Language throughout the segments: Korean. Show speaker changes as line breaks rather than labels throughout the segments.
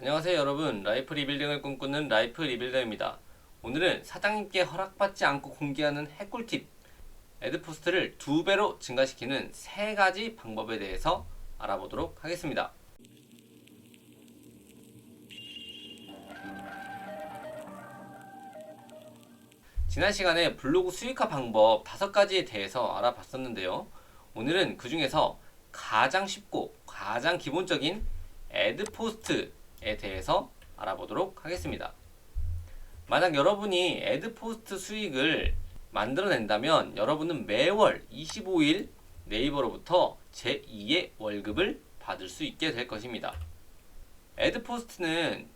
안녕하세요 여러분, 라이프 리빌딩을 꿈꾸는 라이프 리빌더입니다. 오늘은 사장님께 허락받지 않고 공개하는 핵꿀팁, 애드포스트를 2배로 증가시키는 3가지 방법에 대해서 알아보도록 하겠습니다. 지난 시간에 블로그 수익화 방법 5가지에 대해서 알아봤었는데요. 오늘은 그 중에서 가장 쉽고 가장 기본적인 애드포스트에 대해서 알아보도록 하겠습니다. 만약 여러분이 애드포스트 수익을 만들어낸다면 여러분은 매월 25일 네이버로부터 제2의 월급을 받을 수 있게 될 것입니다. 애드포스트는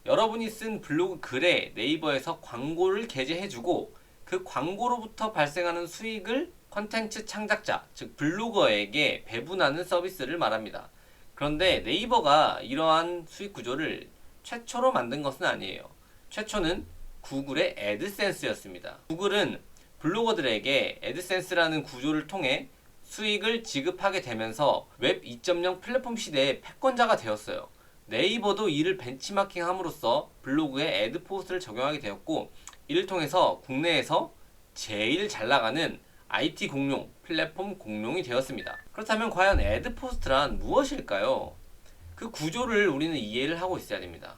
여러분이 쓴 블로그 글에 네이버에서 광고를 게재해주고 그 광고로부터 발생하는 수익을 컨텐츠 창작자, 즉 블로거에게 배분하는 서비스를 말합니다. 그런데 네이버가 이러한 수익 구조를 최초로 만든 것은 아니에요. 최초는 구글의 애드센스였습니다. 구글은 블로거들에게 애드센스라는 구조를 통해 수익을 지급하게 되면서 웹 2.0 플랫폼 시대의 패권자가 되었어요. 네이버도 이를 벤치마킹함으로써 블로그에 애드포스트를 적용하게 되었고, 이를 통해서 국내에서 제일 잘 나가는 IT 공룡, 플랫폼 공룡이 되었습니다. 그렇다면 과연 애드포스트란 무엇일까요? 그 구조를 우리는 이해를 하고 있어야 됩니다.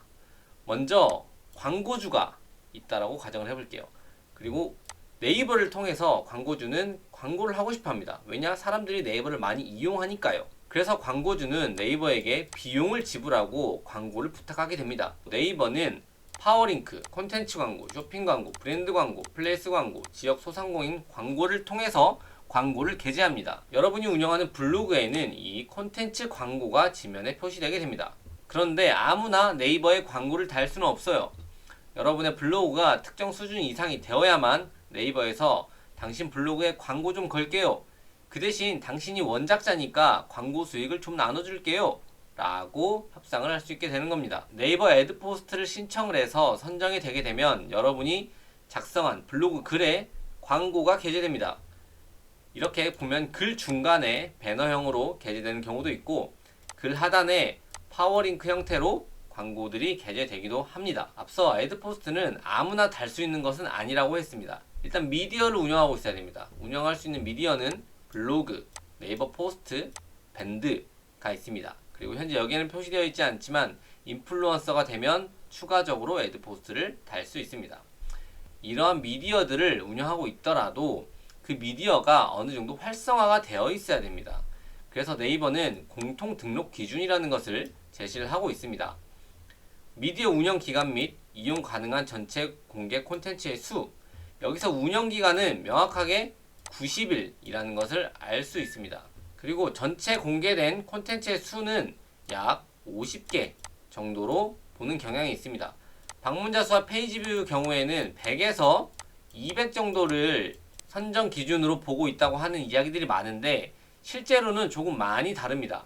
먼저 광고주가 있다라고 가정을 해볼게요. 그리고 네이버를 통해서 광고주는 광고를 하고 싶어 합니다. 왜냐? 사람들이 네이버를 많이 이용하니까요. 그래서 광고주는 네이버에게 비용을 지불하고 광고를 부탁하게 됩니다. 네이버는 파워링크, 콘텐츠 광고, 쇼핑 광고, 브랜드 광고, 플레이스 광고, 지역 소상공인 광고를 통해서 광고를 게재합니다. 여러분이 운영하는 블로그에는 이 콘텐츠 광고가 지면에 표시되게 됩니다. 그런데 아무나 네이버에 광고를 달 수는 없어요. 여러분의 블로그가 특정 수준 이상이 되어야만 네이버에서 당신 블로그에 광고 좀 걸게요. 그 대신 당신이 원작자니까 광고 수익을 좀 나눠줄게요. 라고 협상을 할 수 있게 되는 겁니다. 네이버 애드포스트를 신청을 해서 선정이 되게 되면 여러분이 작성한 블로그 글에 광고가 게재됩니다. 이렇게 보면 글 중간에 배너형으로 게재되는 경우도 있고, 글 하단에 파워링크 형태로 광고들이 게재되기도 합니다. 앞서 애드포스트는 아무나 달 수 있는 것은 아니라고 했습니다. 일단 미디어를 운영하고 있어야 됩니다. 운영할 수 있는 미디어는 블로그, 네이버 포스트, 밴드가 있습니다. 그리고 현재 여기에는 표시되어 있지 않지만 인플루언서가 되면 추가적으로 애드포스트를 달 수 있습니다. 이러한 미디어들을 운영하고 있더라도 그 미디어가 어느 정도 활성화가 되어 있어야 됩니다. 그래서 네이버는 공통 등록 기준이라는 것을 제시를 하고 있습니다. 미디어 운영 기간 및 이용 가능한 전체 공개 콘텐츠의 수, 여기서 운영 기간은 명확하게 90일이라는 것을 알 수 있습니다. 그리고 전체 공개된 콘텐츠의 수는 약 50개 정도로 보는 경향이 있습니다. 방문자 수와 페이지 뷰 경우에는 100에서 200 정도를 선정 기준으로 보고 있다고 하는 이야기들이 많은데 실제로는 조금 많이 다릅니다.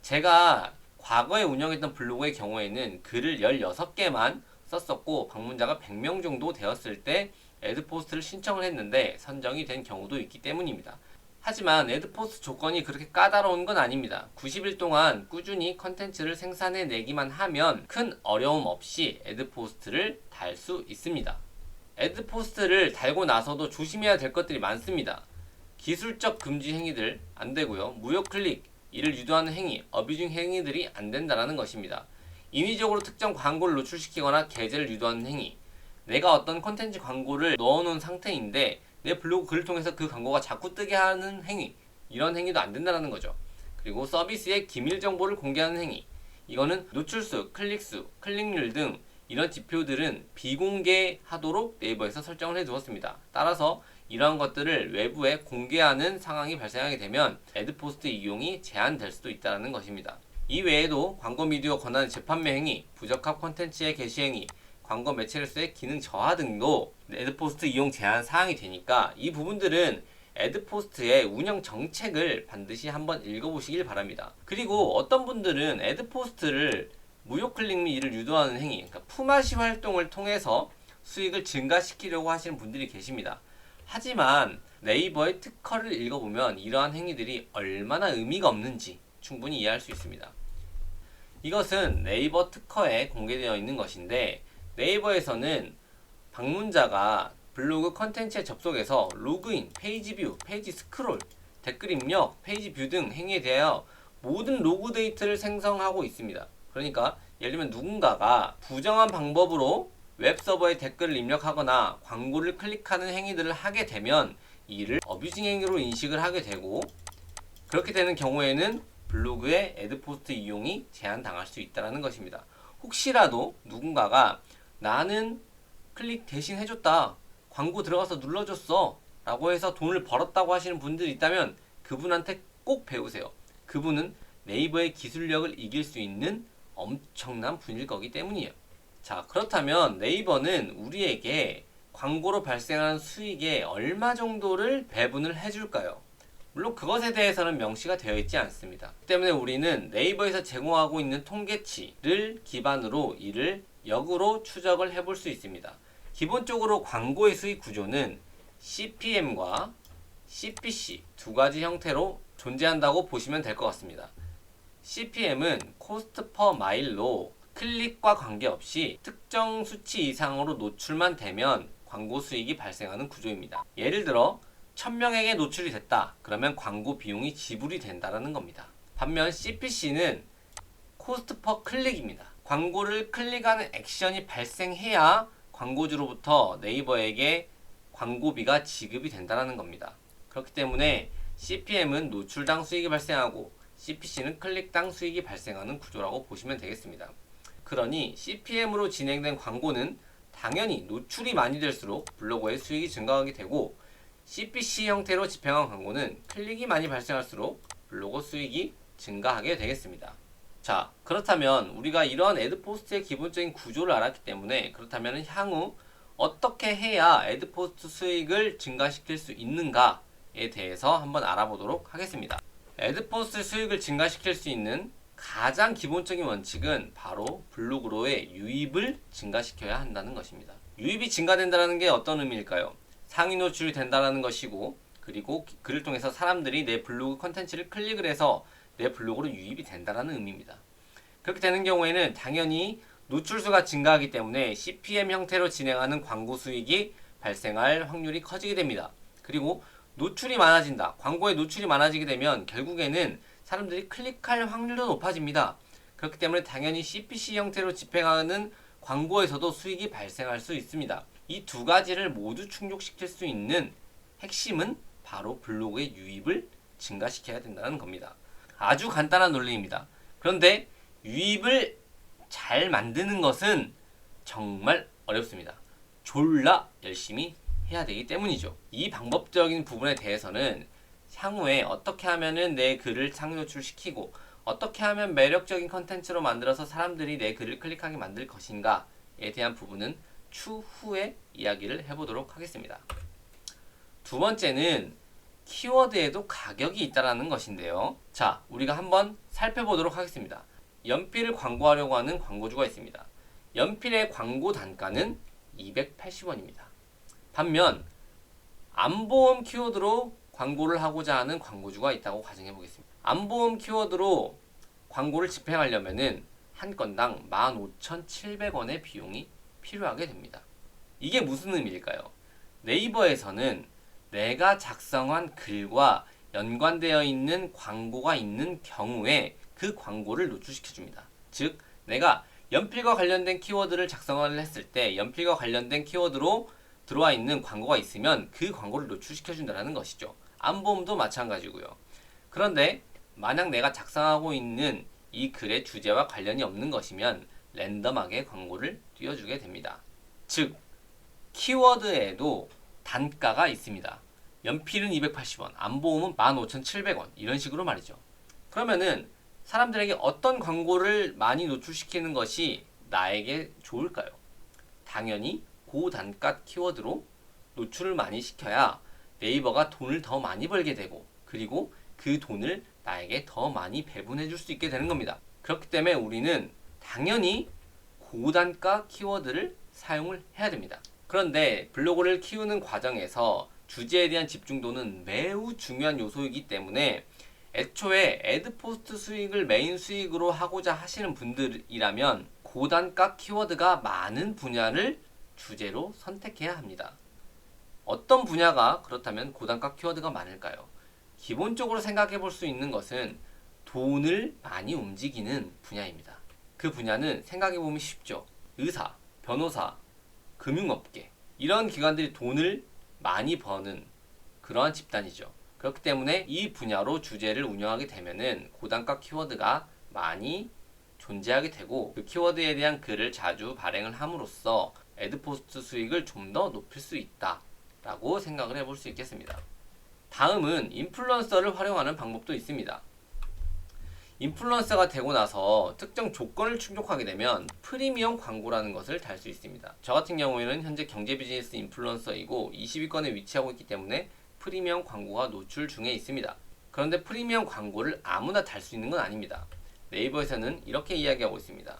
제가 과거에 운영했던 블로그의 경우에는 글을 16개만 썼었고 방문자가 100명 정도 되었을 때 애드포스트를 신청을 했는데 선정이 된 경우도 있기 때문입니다. 하지만 애드포스트 조건이 그렇게 까다로운 건 아닙니다. 90일 동안 꾸준히 컨텐츠를 생산해 내기만 하면 큰 어려움 없이 애드포스트를 달 수 있습니다. 애드포스트를 달고 나서도 조심해야 될 것들이 많습니다. 기술적 금지 행위들 안 되고요. 무효 클릭, 이를 유도하는 행위, 어뷰징 행위들이 안 된다는 것입니다. 인위적으로 특정 광고를 노출시키거나 게재를 유도하는 행위, 내가 어떤 콘텐츠 광고를 넣어놓은 상태인데 내 블로그 글을 통해서 그 광고가 자꾸 뜨게 하는 행위, 이런 행위도 안 된다는 거죠. 그리고 서비스의 기밀 정보를 공개하는 행위, 이거는 노출수, 클릭수, 클릭률 등 이런 지표들은 비공개하도록 네이버에서 설정을 해두었습니다. 따라서 이러한 것들을 외부에 공개하는 상황이 발생하게 되면 애드포스트 이용이 제한될 수도 있다는 것입니다. 이 외에도 광고 미디어 권한 재판매 행위, 부적합 콘텐츠의 게시 행위, 광고 매체로서의 기능 저하 등도 애드포스트 이용 제한 사항이 되니까 이 부분들은 애드포스트의 운영 정책을 반드시 한번 읽어보시길 바랍니다. 그리고 어떤 분들은 애드포스트를 무효 클릭 및 이를 유도하는 행위, 그러니까 품앗이 활동을 통해서 수익을 증가시키려고 하시는 분들이 계십니다. 하지만 네이버의 특허를 읽어보면 이러한 행위들이 얼마나 의미가 없는지 충분히 이해할 수 있습니다. 이것은 네이버 특허에 공개되어 있는 것인데 네이버에서는 방문자가 블로그 컨텐츠에 접속해서 로그인, 페이지 뷰, 페이지 스크롤, 댓글 입력, 페이지 뷰 등 행위에 대하여 모든 로그 데이터를 생성하고 있습니다. 그러니까 예를 들면 누군가가 부정한 방법으로 웹서버에 댓글을 입력하거나 광고를 클릭하는 행위들을 하게 되면 이를 어뷰징 행위로 인식을 하게 되고, 그렇게 되는 경우에는 블로그의 애드포스트 이용이 제한당할 수 있다는 것입니다. 혹시라도 누군가가 나는 클릭 대신 해줬다, 광고 들어가서 눌러줬어 라고 해서 돈을 벌었다고 하시는 분들이 있다면 그분한테 꼭 배우세요. 그분은 네이버의 기술력을 이길 수 있는 엄청난 분일 거기 때문이에요. 자, 그렇다면 네이버는 우리에게 광고로 발생하는 수익의 얼마 정도를 배분을 해줄까요? 물론 그것에 대해서는 명시가 되어 있지 않습니다. 그 때문에 우리는 네이버에서 제공하고 있는 통계치를 기반으로 이를 역으로 추적을 해볼 수 있습니다. 기본적으로 광고의 수익 구조는 CPM과 CPC 두 가지 형태로 존재한다고 보시면 될 것 같습니다. CPM은 코스트 퍼 마일로 클릭과 관계없이 특정 수치 이상으로 노출만 되면 광고 수익이 발생하는 구조입니다. 예를 들어 1000명에게 노출이 됐다. 그러면 광고 비용이 지불이 된다는 겁니다. 반면 CPC는 코스트 퍼 클릭입니다. 광고를 클릭하는 액션이 발생해야 광고주로부터 네이버에게 광고비가 지급이 된다는 겁니다. 그렇기 때문에 CPM은 노출당 수익이 발생하고 CPC는 클릭당 수익이 발생하는 구조라고 보시면 되겠습니다. 그러니 CPM으로 진행된 광고는 당연히 노출이 많이 될수록 블로거의 수익이 증가하게 되고, CPC 형태로 집행한 광고는 클릭이 많이 발생할수록 블로거 수익이 증가하게 되겠습니다. 자, 그렇다면 우리가 이러한 애드포스트의 기본적인 구조를 알았기 때문에, 그렇다면 향후 어떻게 해야 애드포스트 수익을 증가시킬 수 있는가에 대해서 한번 알아보도록 하겠습니다. 애드포스트 수익을 증가시킬 수 있는 가장 기본적인 원칙은 바로 블로그로의 유입을 증가시켜야 한다는 것입니다. 유입이 증가된다는 게 어떤 의미일까요? 상위 노출이 된다는 것이고, 그리고 그를 통해서 사람들이 내 블로그 컨텐츠를 클릭을 해서 내 블로그로 유입이 된다는 의미입니다. 그렇게 되는 경우에는 당연히 노출수가 증가하기 때문에 CPM 형태로 진행하는 광고 수익이 발생할 확률이 커지게 됩니다. 그리고 노출이 많아진다. 광고에 노출이 많아지게 되면 결국에는 사람들이 클릭할 확률도 높아집니다. 그렇기 때문에 당연히 CPC 형태로 집행하는 광고에서도 수익이 발생할 수 있습니다. 이 두 가지를 모두 충족시킬 수 있는 핵심은 바로 블로그의 유입을 증가시켜야 된다는 겁니다. 아주 간단한 논리입니다. 그런데 유입을 잘 만드는 것은 정말 어렵습니다. 졸라 열심히 해야 되기 때문이죠. 이 방법적인 부분에 대해서는 향후에 어떻게 하면은 내 글을 상위 노출시키고 어떻게 하면 매력적인 컨텐츠로 만들어서 사람들이 내 글을 클릭하게 만들 것인가에 대한 부분은 추후에 이야기를 해보도록 하겠습니다. 두 번째는 키워드에도 가격이 있다는 것인데요. 자, 우리가 한번 살펴보도록 하겠습니다. 연필을 광고하려고 하는 광고주가 있습니다. 연필의 광고 단가는 280원입니다. 반면 안보험 키워드로 광고를 하고자 하는 광고주가 있다고 가정해 보겠습니다. 안보험 키워드로 광고를 집행하려면은 한 건당 15,700원의 비용이 필요하게 됩니다. 이게 무슨 의미일까요? 네이버에서는 내가 작성한 글과 연관되어 있는 광고가 있는 경우에 그 광고를 노출시켜 줍니다. 즉, 내가 연필과 관련된 키워드를 작성을 했을 때 연필과 관련된 키워드로 들어와 있는 광고가 있으면 그 광고를 노출시켜 준다는 것이죠. 안보험도 마찬가지고요. 그런데 만약 내가 작성하고 있는 이 글의 주제와 관련이 없는 것이면 랜덤하게 광고를 띄워주게 됩니다. 즉, 키워드에도 단가가 있습니다. 연필은 280원, 안보험은 15,700원 이런 식으로 말이죠. 그러면은 사람들에게 어떤 광고를 많이 노출시키는 것이 나에게 좋을까요? 당연히 고단가 키워드로 노출을 많이 시켜야 네이버가 돈을 더 많이 벌게 되고, 그리고 그 돈을 나에게 더 많이 배분해 줄 수 있게 되는 겁니다. 그렇기 때문에 우리는 당연히 고단가 키워드를 사용을 해야 됩니다. 그런데 블로그를 키우는 과정에서 주제에 대한 집중도는 매우 중요한 요소이기 때문에 애초에 애드포스트 수익을 메인 수익으로 하고자 하시는 분들이라면 고단가 키워드가 많은 분야를 주제로 선택해야 합니다. 어떤 분야가 그렇다면 고단가 키워드가 많을까요? 기본적으로 생각해 볼 수 있는 것은 돈을 많이 움직이는 분야입니다. 그 분야는 생각해 보면 쉽죠. 의사, 변호사, 금융업계 이런 기관들이 돈을 많이 버는 그러한 집단이죠. 그렇기 때문에 이 분야로 주제를 운영하게 되면은 고단가 키워드가 많이 존재하게 되고 그 키워드에 대한 글을 자주 발행을 함으로써 애드포스트 수익을 좀 더 높일 수 있다 라고 생각을 해볼 수 있겠습니다. 다음은 인플루언서를 활용하는 방법도 있습니다. 인플루언서가 되고 나서 특정 조건을 충족하게 되면 프리미엄 광고라는 것을 달 수 있습니다. 저 같은 경우에는 현재 경제 비즈니스 인플루언서이고 20위권에 위치하고 있기 때문에 프리미엄 광고가 노출 중에 있습니다. 그런데 프리미엄 광고를 아무나 달 수 있는 건 아닙니다. 네이버에서는 이렇게 이야기하고 있습니다.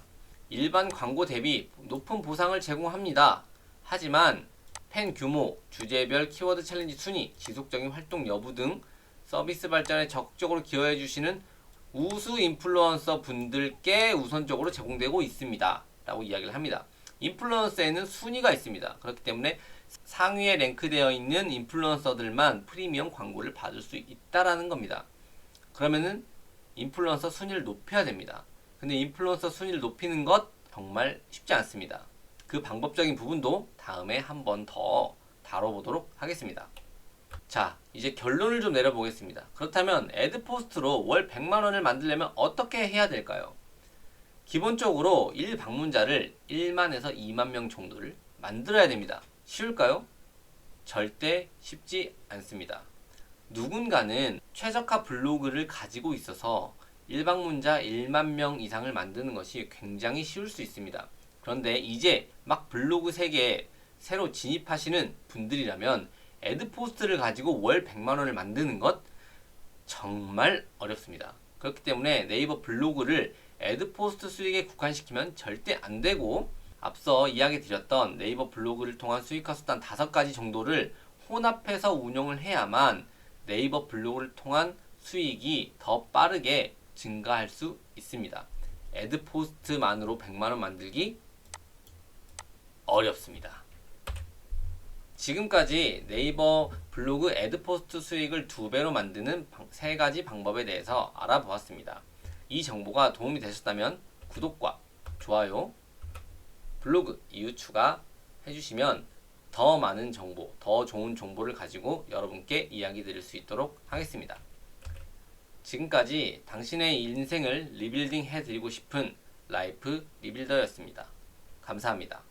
일반 광고 대비 높은 보상을 제공합니다. 하지만 팬 규모, 주제별 키워드 챌린지 순위, 지속적인 활동 여부 등 서비스 발전에 적극적으로 기여해 주시는 우수 인플루언서 분들께 우선적으로 제공되고 있습니다. 라고 이야기를 합니다. 인플루언서에는 순위가 있습니다. 그렇기 때문에 상위에 랭크되어 있는 인플루언서들만 프리미엄 광고를 받을 수 있다라는 겁니다. 그러면은 인플루언서 순위를 높여야 됩니다. 근데 인플루언서 순위를 높이는 것 정말 쉽지 않습니다. 그 방법적인 부분도 다음에 한 번 더 다뤄보도록 하겠습니다. 자, 이제 결론을 좀 내려보겠습니다. 그렇다면 애드포스트로 월 100만원을 만들려면 어떻게 해야 될까요? 기본적으로 1방문자를 1만에서 2만 명 정도를 만들어야 됩니다. 쉬울까요? 절대 쉽지 않습니다. 누군가는 최적화 블로그를 가지고 있어서 1방문자 1만 명 이상을 만드는 것이 굉장히 쉬울 수 있습니다. 그런데 이제 막 블로그 세계에 새로 진입하시는 분들이라면 애드포스트를 가지고 월 100만원을 만드는 것 정말 어렵습니다. 그렇기 때문에 네이버 블로그를 애드포스트 수익에 국한시키면 절대 안 되고 앞서 이야기 드렸던 네이버 블로그를 통한 수익화 수단 5가지 정도를 혼합해서 운영을 해야만 네이버 블로그를 통한 수익이 더 빠르게 증가할 수 있습니다. 애드포스트만으로 100만원 만들기 어렵습니다. 지금까지 네이버 블로그 애드포스트 수익을 2배로 만드는 3가지 방법에 대해서 알아보았습니다. 이 정보가 도움이 되셨다면 구독과 좋아요, 블로그 이웃 추가 해주시면 더 많은 정보, 더 좋은 정보를 가지고 여러분께 이야기 드릴 수 있도록 하겠습니다. 지금까지 당신의 인생을 리빌딩 해드리고 싶은 라이프 리빌더였습니다. 감사합니다.